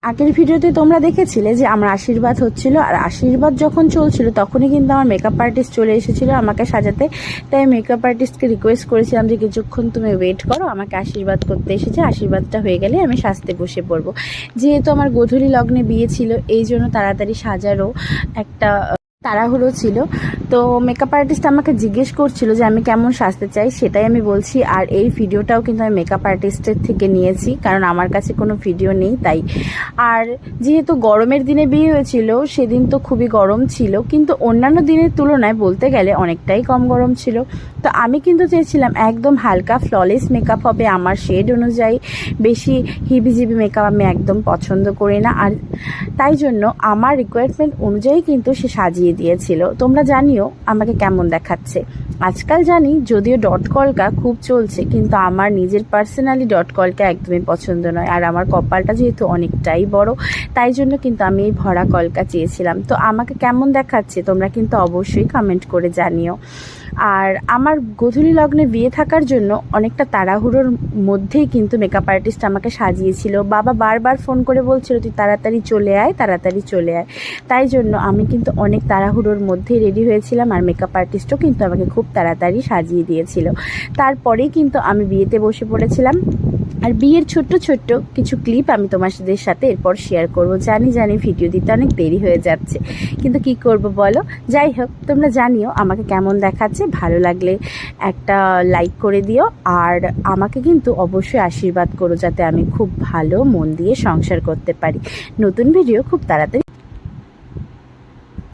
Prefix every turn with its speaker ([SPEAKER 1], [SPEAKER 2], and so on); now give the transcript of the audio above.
[SPEAKER 1] আগের ভিডিওতে তোমরা দেখেছিলে যে আমার আশীর্বাদ হচ্ছিল, আর আশীর্বাদ যখন চলছিল তখনই কিন্তু আমার মেকআপ আর্টিস্ট চলে এসেছিল আমাকে সাজাতে। তাই মেকআপ আর্টিস্টকে রিকোয়েস্ট করেছিলাম যে কিছুক্ষণ তুমি ওয়েট করো, আমাকে আশীর্বাদ করতে এসেছে, আশীর্বাদটা হয়ে গেলে আমি সাজতে বসে পড়বো। যেহেতু আমার গোধূলি লগ্নে বিয়ে ছিল, এই জন্য তাড়াতাড়ি সাজারও একটা তাড়াহুড়ো ছিল। তো মেকআপ আর্টিস্ট আমাকে জিজ্ঞেস করছিল যে আমি কেমন সাজতে চাই, সেটাই আমি বলছি। আর এই ভিডিওটাও কিন্তু আমি মেকআপ আর্টিস্টের থেকে নিয়েছি, কারণ আমার কাছে কোনো ভিডিও নেই তাই। আর যেহেতু গরমের দিনে বিয়ে হয়েছিল, সেদিন তো খুবই গরম ছিল, কিন্তু অন্যান্য দিনের তুলনায় বলতে গেলে অনেকটাই কম গরম ছিল। তো আমি কিন্তু চেয়েছিলাম একদম হালকা ফ্ললেস মেকআপ হবে আমার শেড অনুযায়ী, বেশি হিবিজিবি মেকআপ আমি একদম পছন্দ করি না। আর তাই জন্য আমার রিকোয়ারমেন্ট অনুযায়ী কিন্তু সে সাজিয়ে দিয়েছিল। তোমরা জানিও আমাকে কেমন দেখাচ্ছে। আজকাল জানি যদিও ডট কলকা খুব চলছে, কিন্তু আমার নিজের পার্সোনালি ডট কলকা একদমই পছন্দ নয়। আর আমার কপালটা যেহেতু অনেকটাই বড়, তাই জন্য কিন্তু আমি এই ভরা কলকা চেয়েছিলাম। তো আমাকে কেমন দেখাচ্ছে তোমরা কিন্তু অবশ্যই কমেন্ট করে জানিও। আর আমার গোধূলি লগ্নে বিয়ে থাকার জন্য অনেকটা তাড়াহুড়োর মধ্যেই কিন্তু মেকআপ আর্টিস্ট আমাকে সাজিয়েছিল। বাবা বারবার ফোন করে বলছিল তুই তাড়াতাড়ি চলে আয়, তাড়াতাড়ি চলে আয়। তাই জন্য আমি কিন্তু অনেক তাড়াহুড়োর মধ্যেই রেডি হয়েছিলাম, আর মেকআপ আর্টিস্টও কিন্তু আমাকে খুব তাড়াতাড়ি সাজিয়ে দিয়েছিল। তারপরেই কিন্তু আমি বিয়েতে বসে পড়েছিলাম। আর বিয়ের ছোট্ট ছোট্ট কিছু ক্লিপ আমি তোমাদের সাথে এরপর শেয়ার করব। জানি ভিডিও দিতে অনেক দেরি হয়ে যাচ্ছে, কিন্তু কি করব বলো। যাই হোক, তোমরা জানিও আমাকে কেমন দেখাচ্ছে। ভালো লাগলে একটা লাইক করে দিও, আর আমাকে কিন্তু অবশ্যই আশীর্বাদ করো যাতে আমি খুব ভালো মন দিয়ে সংসার করতে পারি। নতুন ভিডিও খুব তাড়াতাড়ি